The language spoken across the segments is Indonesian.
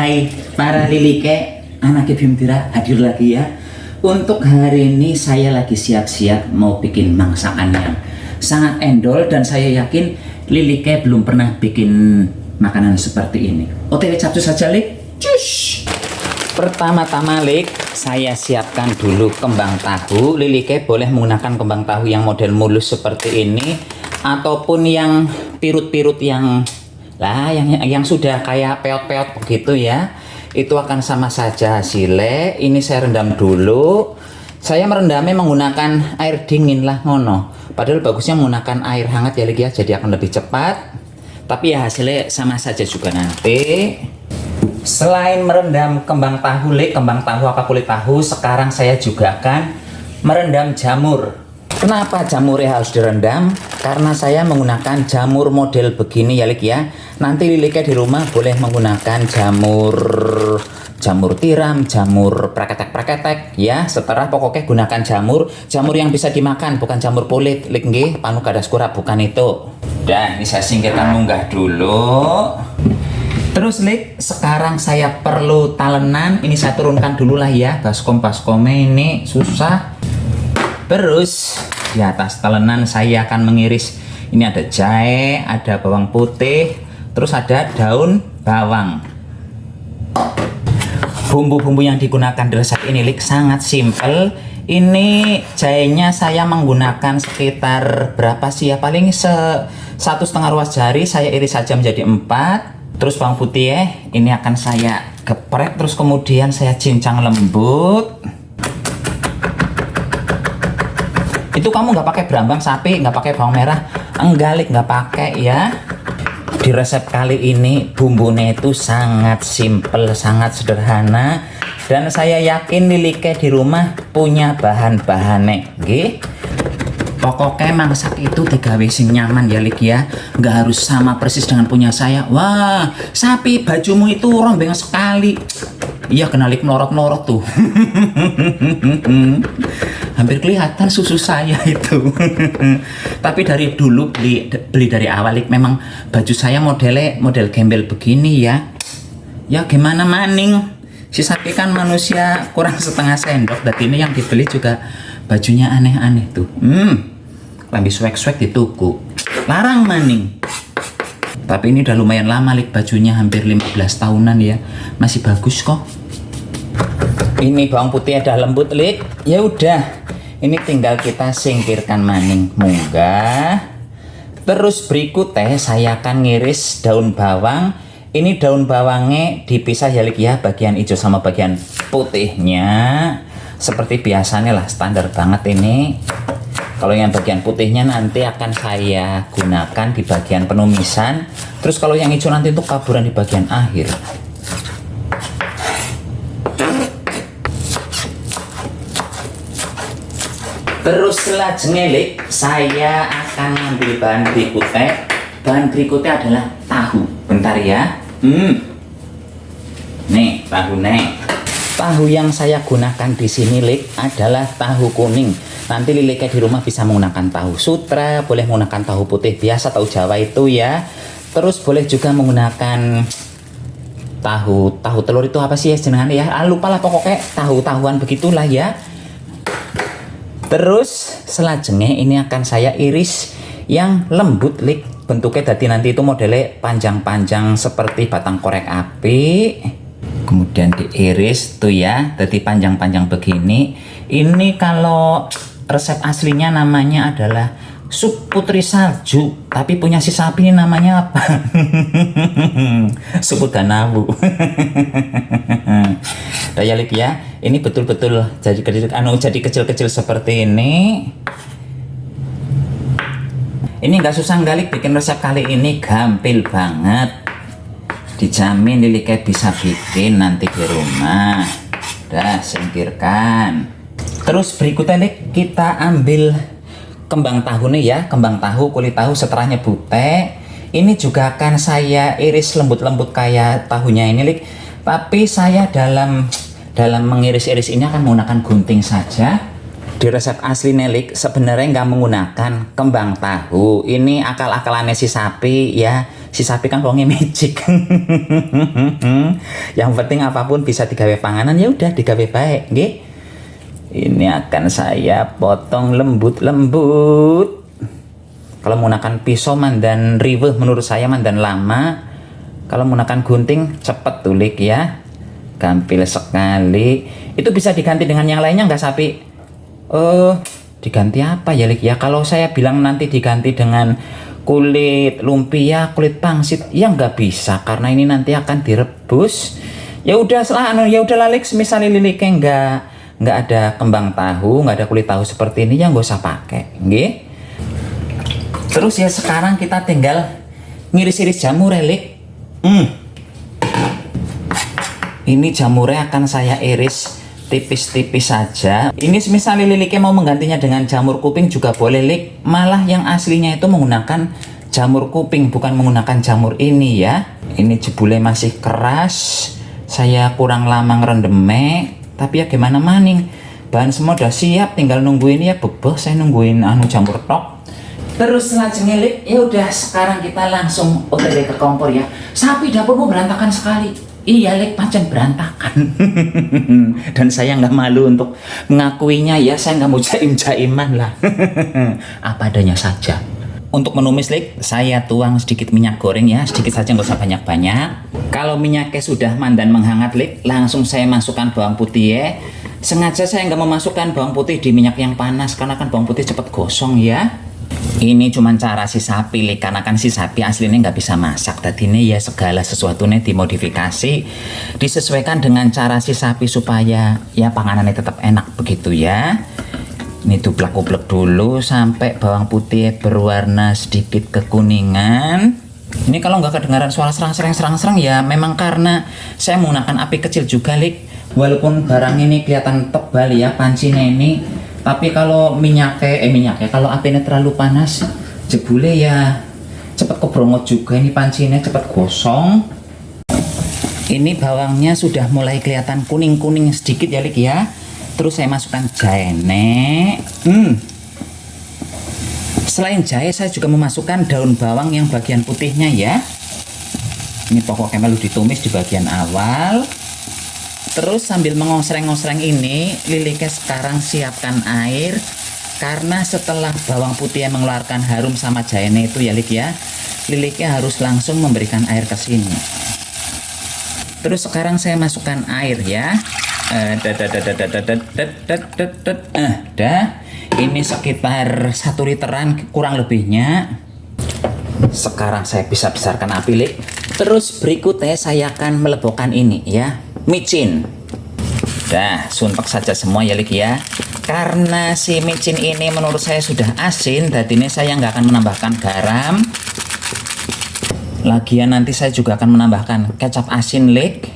Hai para lilike, anak Bimtira hadir lagi ya. Untuk hari ini saya lagi siap-siap mau bikin masakan yang sangat endol dan saya yakin lilike belum pernah bikin makanan seperti ini. OTW capcus saja Lik. Cus. Pertama-tama Lik, saya siapkan dulu kembang tahu. Lilike boleh menggunakan kembang tahu yang model mulus seperti ini ataupun yang pirut-pirut yang sudah kayak peot-peot begitu ya. Itu akan sama saja hasilnya. Ini saya rendam dulu. Saya merendamnya menggunakan air dingin lah ngono. Padahal bagusnya menggunakan air hangat ya Lik ya, jadi akan lebih cepat. Tapi ya hasilnya sama saja juga nanti. Selain merendam kembang tahu Lik, kembang tahu apa kulit tahu, sekarang saya juga akan merendam jamur. Kenapa jamurnya harus direndam? Karena saya menggunakan jamur model begini ya Lik ya. Nanti Lilike di rumah boleh menggunakan jamur tiram, jamur praketek ya. Setelah pokoknya gunakan jamur yang bisa dimakan, bukan jamur kulit Lik nggih, panu kadas kurap bukan itu. Dan ini saya singkirkan munggah dulu. Terus Lik, sekarang saya perlu talenan. Ini saya turunkan dulu lah ya, baskom-baskomnya ini susah. Terus di atas talenan saya akan mengiris. Ini ada jahe, ada bawang putih, terus ada daun bawang. Bumbu-bumbu yang digunakan di resep ini Lik sangat simpel. Ini jahenya saya menggunakan sekitar berapa sih ya, paling 1,5 ruas jari saya iris saja menjadi 4. Terus bawang putih ini akan saya geprek, terus kemudian saya cincang lembut. Itu kamu nggak pakai berambang sapi, nggak pakai bawang merah, enggak Lik, nggak pakai ya. Di resep kali ini bumbunya itu sangat simple, sangat sederhana, dan saya yakin Lilike di rumah punya bahan-bahannya, nggih. Pokoknya masak itu digawe sing nyaman ya Lik ya, nggak harus sama persis dengan punya saya. Wah, sapi bajumu itu rombeng sekali. Iya kena Lik melorot-melorot tuh. Hampir kelihatan susu saya itu. Tapi dari dulu beli dari awal Lik, memang baju saya model gembel begini ya. Ya gimana maning, si sapi kan manusia kurang setengah sendok. Dan ini yang dibeli juga bajunya aneh-aneh tuh. Lambi swag-swag di tuku, larang maning. Tapi ini udah lumayan lama Lik, bajunya hampir 15 tahunan ya, masih bagus kok. Ini bawang putih ada lembut Lik. Ya udah, ini tinggal kita singkirkan maning munggah. Terus berikutnya saya akan ngiris daun bawang. Ini daun bawangnya dipisah ya Lik ya, bagian hijau sama bagian putihnya. Seperti biasanya lah, standar banget ini. Kalau yang bagian putihnya nanti akan saya gunakan di bagian penumisan. Terus kalau yang hijau nanti itu kaburan di bagian akhir. Terus selanjutnya Lik, saya akan ambil bahan berikutnya. Bahan berikutnya adalah tahu. Bentar ya. Nih, tahu nih. Tahu yang saya gunakan di sini Lik adalah tahu kuning. Nanti Lilike di rumah bisa menggunakan tahu sutra, boleh menggunakan tahu putih biasa, tahu Jawa itu ya. Terus boleh juga menggunakan tahu telur itu apa sih ya jenengan ya? Lupa lah pokoknya tahu-tahuan begitulah ya. Terus selanjutnya ini akan saya iris yang lembut Lik. Bentuknya tadi nanti itu modelnya panjang-panjang seperti batang korek api. Kemudian diiris tuh ya, jadi panjang-panjang begini. Ini kalau resep aslinya namanya adalah sup putri salju, tapi punya si sapi ini namanya apa? Sup danawu. Daya Lik ya, ini betul-betul jadi kecil-kecil seperti ini. Ini nggak susah Lik, bikin resep kali ini gampil banget. Dijamin Lilike bisa bikin nanti di rumah. Dah singkirkan. Terus berikutnya Lik, kita ambil kembang tahu nih ya, kembang tahu, kulit tahu setelahnya butek. Ini juga akan saya iris lembut-lembut kayak tahunya ini Lik. Tapi saya dalam mengiris-iris ini akan menggunakan gunting saja. Di resep asli nelik sebenarnya nggak menggunakan kembang tahu. Ini akal-akalannya si sapi ya. Si sapi kan wongnya magic. Yang penting apapun bisa digawe panganan, ya udah digawe baik, nggih. Ini akan saya potong lembut-lembut. Kalau menggunakan pisau mandan riweh menurut saya mandan lama. Kalau menggunakan gunting cepet tulik ya. Gampil sekali. Itu bisa diganti dengan yang lainnya nggak sapi? Diganti apa ya, Lik? Ya kalau saya bilang nanti diganti dengan kulit lumpia, kulit pangsit, ya nggak bisa karena ini nanti akan direbus. Ya udah ya udah Lik, misalnya liliknya nggak ada kembang tahu, nggak ada kulit tahu seperti ini, ya nggak usah pakai, nggih. Terus ya sekarang kita tinggal ngiris-iris jamur, Lik. Ini jamurnya akan saya iris tipis-tipis saja. Ini misalnya liliknya mau menggantinya dengan jamur kuping juga boleh, Lik. Malah yang aslinya itu menggunakan jamur kuping, bukan menggunakan jamur ini ya. Ini jebule masih keras. Saya kurang lama ngerendeme, tapi ya gimana maning. Bahan semua udah siap, tinggal nungguin ya bebeh. Saya nungguin jamur tok. Terus selanjutnya, Lik, ya udah sekarang kita langsung OTW ke kompor ya. Sapi dapurmu berantakan sekali. Iya, Lik, pancen berantakan. Dan saya nggak malu untuk mengakuinya ya, saya nggak mau jaim-jaiman lah. Apa adanya saja. Untuk menumis, Lik, saya tuang sedikit minyak goreng ya, sedikit saja, nggak usah banyak-banyak. Kalau minyaknya sudah mandan menghangat, Lik, langsung saya masukkan bawang putih ya. Sengaja saya nggak memasukkan bawang putih di minyak yang panas, karena kan bawang putih cepat gosong ya. Ini cuma cara si sapi, Lik, karena kan si sapi aslinya nggak bisa masak. Tadi ini ya segala sesuatunya dimodifikasi, disesuaikan dengan cara si sapi supaya ya panganannya tetap enak begitu ya. Ini duplek-duplek dulu sampai bawang putih berwarna sedikit kekuningan. Ini kalau nggak kedengaran suara serang-serang ya memang karena saya menggunakan api kecil juga, Lik. Walaupun barang ini kelihatan tebal ya pancinya ini, tapi kalau minyaknya kalau apinya terlalu panas jebule ya cepat kebrongot juga, ini pancinya cepat gosong. Ini bawangnya sudah mulai kelihatan kuning-kuning sedikit ya, Lik ya. Terus saya masukkan jahe. Selain jahe saya juga memasukkan daun bawang yang bagian putihnya ya. Ini pokoknya perlu ditumis di bagian awal. Terus sambil mengosreng-osreng ini, liliknya sekarang siapkan air. Karena setelah bawang putih yang mengeluarkan harum sama jahenya itu ya, Lik ya, liliknya harus langsung memberikan air ke sini. Terus sekarang saya masukkan air ya. Ini sekitar 1 literan kurang lebihnya. Sekarang saya bisa besarkan api, Lik. Terus berikutnya saya akan melebokkan ini ya, micin. Dah, suntek saja semua ya, Lik ya. Karena si micin ini menurut saya sudah asin, jadi ini saya nggak akan menambahkan garam. Lagian nanti saya juga akan menambahkan kecap asin, Lik.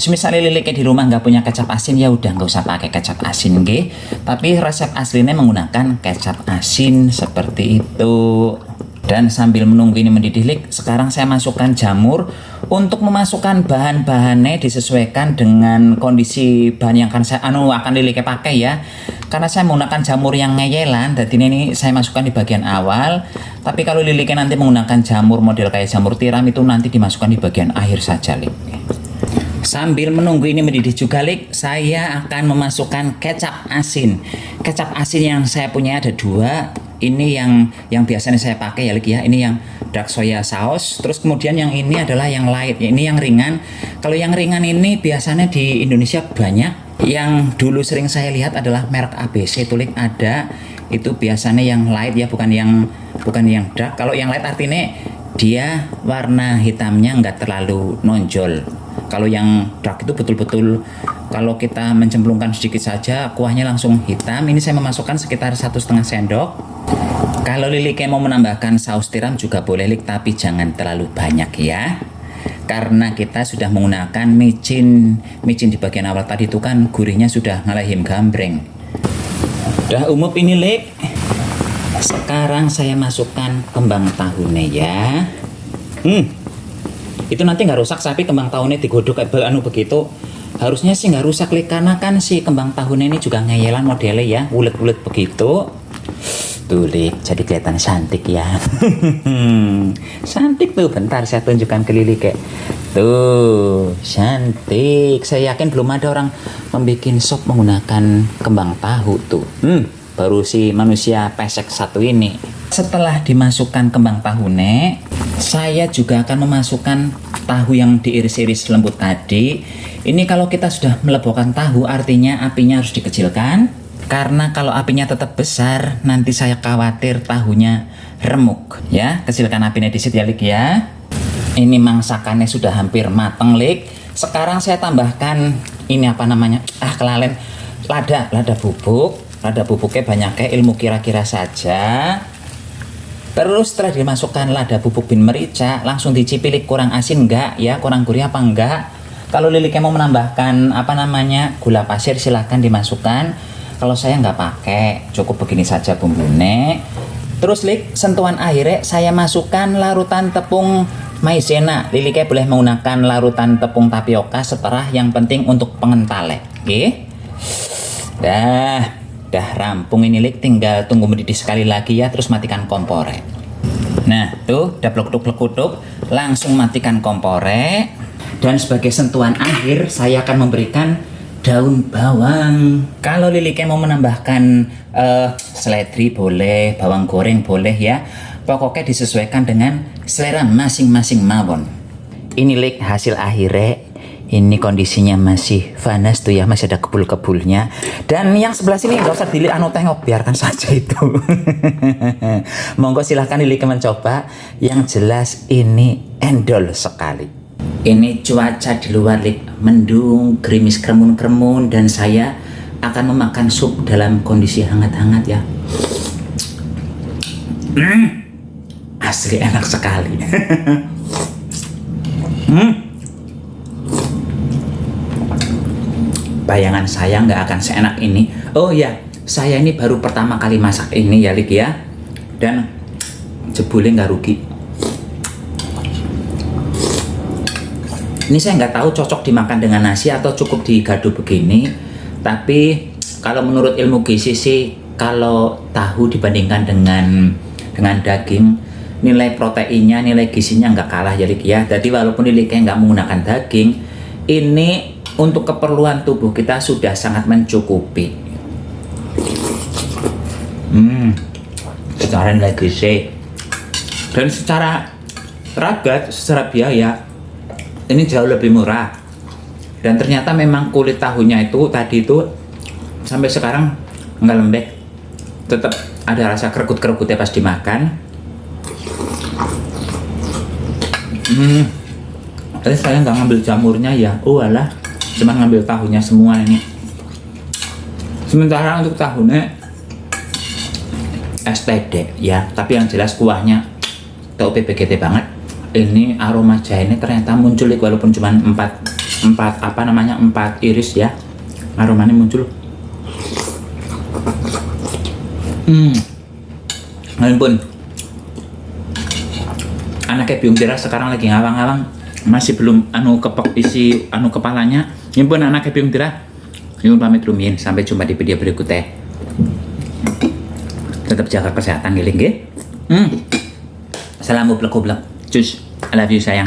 Misalnya liliknya di rumah nggak punya kecap asin, ya udah nggak usah pakai kecap asin, nggih. Tapi resep aslinya menggunakan kecap asin seperti itu. Dan sambil menunggu ini mendidih, Lik, sekarang saya masukkan jamur. Untuk memasukkan bahan-bahannya disesuaikan dengan kondisi bahan yang akan liliknya pakai ya. Karena saya menggunakan jamur yang ngeyelan, jadi ini saya masukkan di bagian awal. Tapi kalau liliknya nanti menggunakan jamur model kayak jamur tiram, itu nanti dimasukkan di bagian akhir saja, Lik. Sambil menunggu ini mendidih juga, Lik, saya akan memasukkan kecap asin. Kecap asin yang saya punya ada 2. Ini yang biasanya saya pakai ya, Lik ya. Ini yang dark soya sauce. Terus kemudian yang ini adalah yang light. Ini yang ringan. Kalau yang ringan ini biasanya di Indonesia banyak. Yang dulu sering saya lihat adalah merek ABC itu, Lik, ada. Itu biasanya yang light ya, bukan yang dark. Kalau yang light artinya dia warna hitamnya nggak terlalu nonjol. Kalau yang dark itu betul-betul kalau kita mencemplungkan sedikit saja kuahnya langsung hitam. Ini saya memasukkan sekitar 1,5 sendok. Kalau liliknya mau menambahkan saus tiram juga boleh, Lik, tapi jangan terlalu banyak ya. Karena kita sudah menggunakan micin di bagian awal tadi itu kan gurihnya sudah ngalahin gambreng. Udah umup ini, Lik. Sekarang saya masukkan kembang tahunya ya. Itu nanti nggak rusak, tapi kembang tahunya digodok kayak anu begitu. Harusnya sih nggak rusak, Lik, karena kan si kembang tahunya ini juga ngeyelan modelnya ya, bulet-bulet begitu. Tuh, Lik, jadi kelihatan cantik ya. Cantik tuh, bentar saya tunjukkan ke Lili kayak. Tuh, cantik. Saya yakin belum ada orang membuat sop menggunakan kembang tahu tuh. Baru si manusia pesek satu ini. Setelah dimasukkan kembang tahune, saya juga akan memasukkan tahu yang diiris-iris lembut tadi. Ini kalau kita sudah melebokkan tahu, artinya apinya harus dikecilkan. Karena kalau apinya tetap besar, nanti saya khawatir tahunya remuk. Ya, kecilkan apinya di situ ya, Lik ya. Ini mangsakannya sudah hampir mateng, Lik. Sekarang saya tambahkan ini apa namanya? Kelalen. Lada bubuk. Lada bubuknya banyaknya ilmu kira-kira saja. Terus setelah dimasukkan lada bubuk bin merica, langsung dicipili kurang asin enggak ya, kurang gurih apa enggak. Kalau Liliknya mau menambahkan apa namanya gula pasir, silahkan dimasukkan. Kalau saya nggak pakai, cukup begini saja bumbunya. Terus, Lik, sentuhan akhirnya saya masukkan larutan tepung maizena. Liliknya boleh menggunakan larutan tepung tapioka setelah, yang penting untuk pengentalnya. Oke? Dah rampung ini, Lik, tinggal tunggu mendidih sekali lagi ya, terus matikan kompornya. Nah, tuh udah plekutuk, langsung matikan kompornya. Dan sebagai sentuhan akhir, saya akan memberikan daun bawang. Kalau Liliknya mau menambahkan seledri boleh, bawang goreng boleh ya. Pokoknya disesuaikan dengan selera masing-masing mawon. Ini, Lik, hasil akhirnya. Ini kondisinya masih panas tuh ya, masih ada kebul-kebulnya. Dan yang sebelah sini nggak usah tengok, biarkan saja itu. Monggo silahkan Liliknya mencoba. Yang jelas ini endol sekali. Ini cuaca di luar, Lik, mendung, gerimis kremun-kremun, dan saya akan memakan sup dalam kondisi hangat-hangat ya. Asli enak sekali. Bayangan saya nggak akan seenak ini. Oh ya, saya ini baru pertama kali masak ini ya, Lik ya, dan jebulnya nggak rugi. Ini saya nggak tahu cocok dimakan dengan nasi atau cukup digado begini. Tapi kalau menurut ilmu gizi sih, kalau tahu dibandingkan dengan daging, nilai proteinnya, nilai gizinya nggak kalah ya, Lik ya. Jadi walaupun Liliknya nggak menggunakan daging, ini untuk keperluan tubuh kita sudah sangat mencukupi. Secara nilai gizi dan secara ragat, secara biaya, ini jauh lebih murah. Dan ternyata memang kulit tahunya itu tadi itu sampai sekarang nggak lembek, tetap ada rasa kerekut-kerekutnya pas dimakan. Tadi saya nggak ngambil jamurnya ya, alah, cuman ngambil tahunya semua ini. Sementara untuk tahunya STD ya, tapi yang jelas kuahnya tau PPGT banget. Ini aroma jahenya ternyata muncul, walaupun cuma 4 iris ya, aromanya muncul. Walaupun anaknya biung tira sekarang lagi ngawang-ngawang, masih belum kepok isi kepalanya. Ini pun anaknya biung tira, yuk pamit rumiyin, sampai jumpa di video berikutnya. Tetap jaga kesehatan, giling nggih. Salam blek-blek. Cus, I love you sayang.